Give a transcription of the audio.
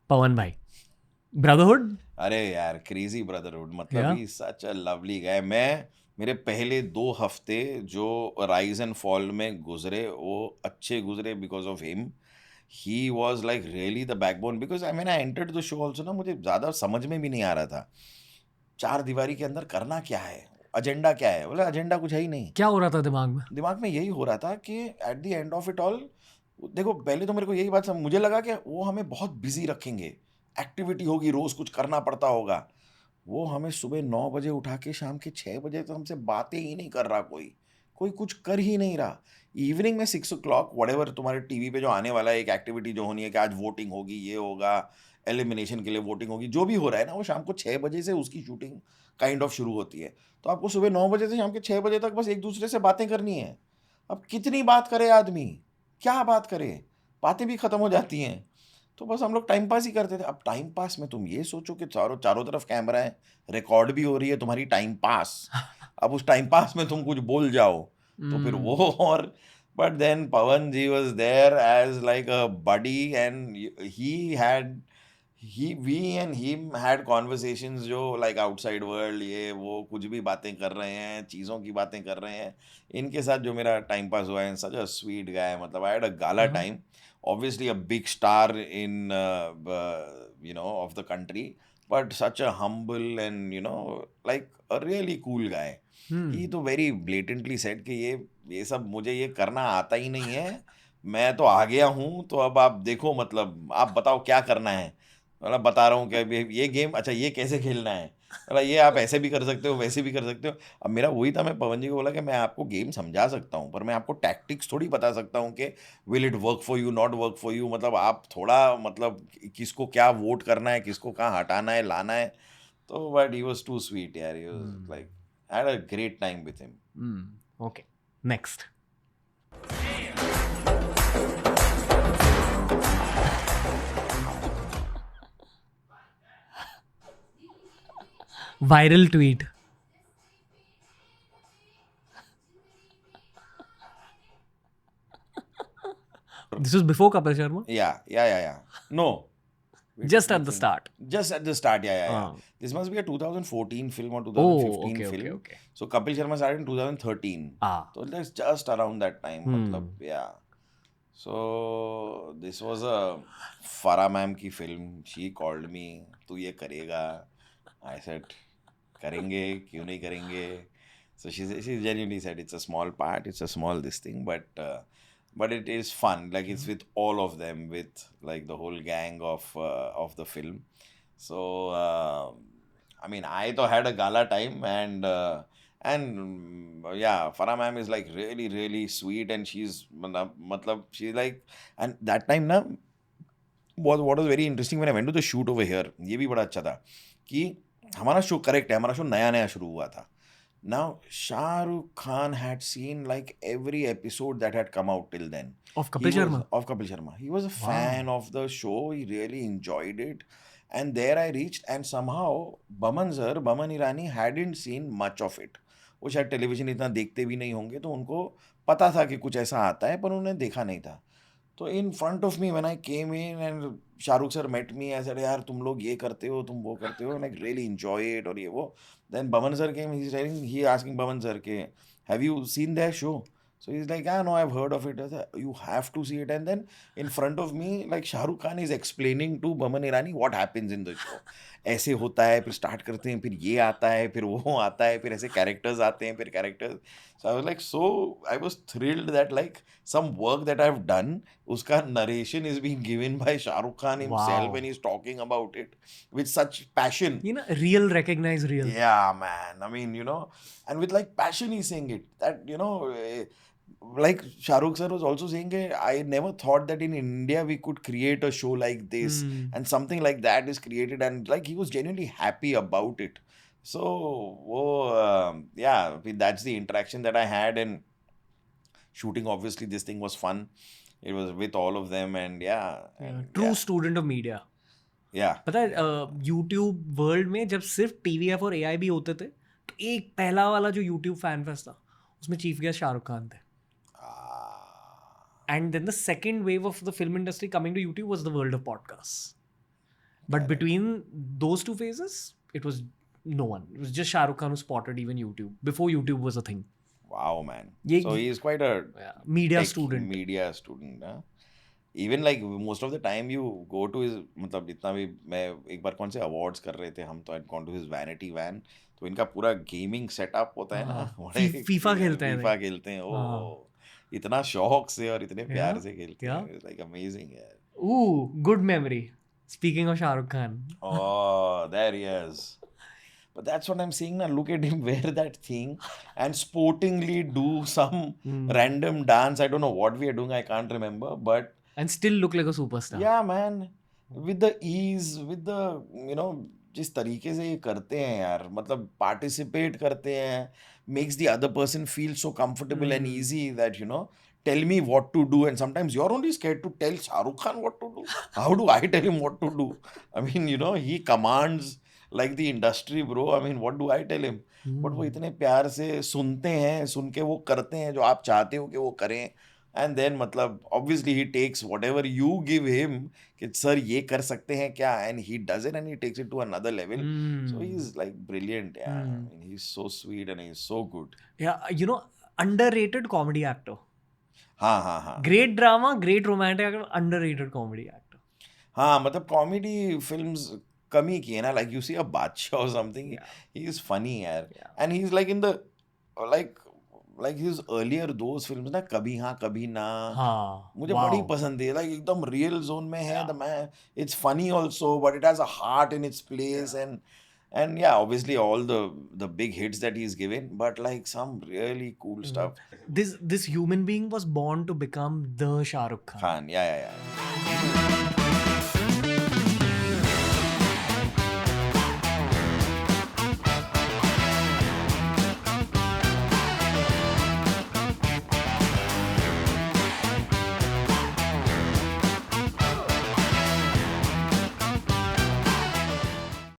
पवन भाई, ब्रदरहुड. अरे यार क्रेजी ब्रदरहुड, मतलब Yeah. He such a lovely guy. मेरे पहले 2 हफ्ते जो राइज एंड फॉल में गुजरे वो अच्छे गुजरे because of him. He was like really the backbone. Because I mean I entered the show also ना, मुझे ज़्यादा समझ में भी नहीं आ रहा था चार दीवारी के अंदर करना क्या है, एजेंडा क्या है. बोले एजेंडा कुछ है ही नहीं. क्या हो रहा था दिमाग में? दिमाग में यही हो रहा था कि at the end of it all, देखो पहले तो मेरे को यही बात मुझे लगा कि वो हमें बहुत बिजी रखेंगे, एक्टिविटी होगी, रोज कुछ करना पड़ता होगा. वो हमें सुबह 9 बजे उठा के शाम के 6 बजे तो हमसे बातें ही नहीं कर रहा. कोई कोई कुछ कर ही नहीं रहा. इवनिंग में 6 o'clock वट तुम्हारे टीवी पे जो आने वाला है, एक एक्टिविटी जो होनी है कि आज वोटिंग होगी, ये होगा, एलिमिनेशन के लिए वोटिंग होगी, जो भी हो रहा है ना, वो शाम को 6 बजे से उसकी शूटिंग काइंड ऑफ शुरू होती है. तो आपको सुबह 9 बजे से शाम के 6 बजे तक बस एक दूसरे से बातें करनी है. अब कितनी बात करे आदमी, क्या बात करे, बातें भी खत्म हो जाती हैं. तो बस हम लोग टाइम पास ही करते थे. अब टाइम पास में तुम ये सोचो कि चारों चारों तरफ कैमरा है, रिकॉर्ड भी हो रही है तुम्हारी टाइम पास. अब उस टाइम पास में तुम कुछ बोल जाओ तो फिर वो और. But then Pawan ji was there as like a buddy and he had he we and him had conversations जो लाइक आउटसाइड वर्ल्ड, ये वो कुछ भी बातें कर रहे हैं, चीज़ों की बातें कर रहे हैं. इनके साथ जो मेरा टाइम पास हुआ है, सच अ स्वीट गाय. मतलब I had a gala time. Obviously a big star in of the country, but such a humble and like a really cool guy. He तो very blatantly said कि ये सब मुझे ये करना आता ही नहीं है, मैं तो आ गया हूँ, तो अब आप देखो, मतलब आप बताओ क्या करना है. मतलब बता रहा हूँ कि ये गेम, अच्छा ये कैसे खेलना है, मतलब ये आप ऐसे भी कर सकते हो, वैसे भी कर सकते हो. अब मेरा वही था, मैं पवन जी को बोला कि मैं आपको गेम समझा सकता हूँ पर मैं आपको टैक्टिक्स थोड़ी बता सकता हूँ कि will it work for you, not work for you. मतलब आप थोड़ा, मतलब किसको क्या वोट करना है, किसको कहाँ हटाना है, लाना है. तो but he was too sweet यार. He was like, I had a great time with him. Okay. Next. Viral tweet. This was before Kapil Sharma. Yeah. No. Just at Which the film? start. Just at the start, yeah. Ah. This must be a 2014 film or Oh, 2015 okay. film. So Kapil Sharma started in 2013. Ah. So that's just around that time. मतलब, yeah. So this was a Farah ma'am की film. She called me, तू ये करेगा. I said, करेंगे, क्यों नहीं करेंगे. So she genuinely said it's a small part, it's a small this thing, but it is fun. Like it's with all of them, with like the whole gang of the film. So I mean, I though had a gala time, and yeah, Farah ma'am is like really really sweet, and matlab she's like, and that time na, what was very interesting when I went to the shoot over here, ये भी बड़ा अच्छा था कि हमारा show, correct है, हमारा show नया नया शुरू हुआ था. Now Shah Rukh Khan had seen like every episode that had come out till then. Of Kapil Sharma. Of Kapil Sharma. He was a fan of the show. He really enjoyed it. And there I reached, and somehow Baman Irani hadn't seen much of it. वो शायद television इतना देखते भी नहीं होंगे, तो उनको पता था कि कुछ ऐसा आता है पर उन्होंने देखा नहीं था. तो in front of me when I came in and Shahrukh sir met me, ऐसे यार तुम लोग ये करते हो, तुम वो करते हो, लाइक रियली एंजॉय इट और ये वो. देन बमन सर केम, ही आस्किंग बमन सर के, have you seen that show. So he's like, yeah, no, I've heard of it. I said, you have to see it. And then in front of me, like Shah Rukh Khan is explaining to Baman Irani what happens in the show. ऐसे होता है, फिर start करते हैं, फिर ये आता है, फिर वो आता है, फिर ऐसे कैरेक्टर्स आते हैं, फिर characters. So I was like, so I was thrilled that like some work that I've done, uska narration is being given by Shah Rukh Khan himself, Wow. and he's talking about it with such passion. You know, real recognize real. Yeah, man. I mean, and with like passion, he's saying it. That, like Shah Rukh sir was also saying, I never thought that in India we could create a show like this, and something like that is created, and like he was genuinely happy about it. So, yeah, I mean, that's the interaction that I had, and shooting, obviously, this thing was fun. It was with all of them, and yeah. And True yeah. student of media. Yeah. पता है YouTube world में जब सिर्फ TVF और AI भी होते थे, तो एक पहला वाला जो यूट्यूब फैन फेस्ट था उसमें चीफ गेस्ट शाहरुख खान थे. And then the second wave of the film industry coming to YouTube was the world of podcasts. But between those two phases, it was no one. It was just Shah Rukh Khan who spotted even YouTube before YouTube was a thing. Wow, man. ये- So he is quite a Media tech student. media student, huh? Even like most of the time you go to his, मतलब जितना भी मैं एक बार कौन से awards कर रहे थे हम, तो I'd gone to his Vanity Van, तो इनका पूरा गेमिंग सेटअप होता है ना, हाँ, बड़े FIFA खेलते हैं FIFA खेलते हैं, हाँ। ओ इतना शौक से और इतने प्यार Yeah, से खेलते yeah. हैं, लाइक अमेजिंग यार. Ooh, good memory. Speaking of Shah Rukh Khan. Oh, there he is. But that's what I'm saying now. Look at him wear that thing and sportingly do some random dance. I don't know what we are doing. I can't remember. But And still look like a superstar. yeah, man. With the ease, with the, you know, जिस तरीके से ये करते हैं यार, मतलब participate करते हैं, makes the other person feel so comfortable and easy that, you know, tell me what to do. And sometimes you're only scared to tell Shah Rukh Khan what to do. How do I tell him what to do? I mean, you know, he commands like the industry, bro. I mean, what do I tell him? But वो इतने प्यार से सुनते हैं, सुन के वो करते हैं जो आप चाहते हो कि वो करें. And then मतलब obviously he takes whatever you give him कि सर ये कर सकते हैं क्या, and he does it and he takes it to another level. So he's like brilliant, yeah. I mean, he's so sweet and he's so good. Yeah, you know, underrated comedy actor. हाँ हाँ हाँ Great drama, great romantic actor, underrated comedy actor. हाँ, मतलब comedy films कम ही की है ना, like you see अ बादशाह और समथिंग, ही इज फनी यार, and he is like in the like his earlier those films ना, कभी हाँ कभी ना, हाँ, मुझे wow. बड़ी पसंद है, लाइक एकदम रियल जोन में है the man. It's funny also but it has a heart in its place, and yeah, obviously all the big hits that he's given, but like some really cool stuff. This human being was born to become the Shah Rukh Khan. Khan, yeah.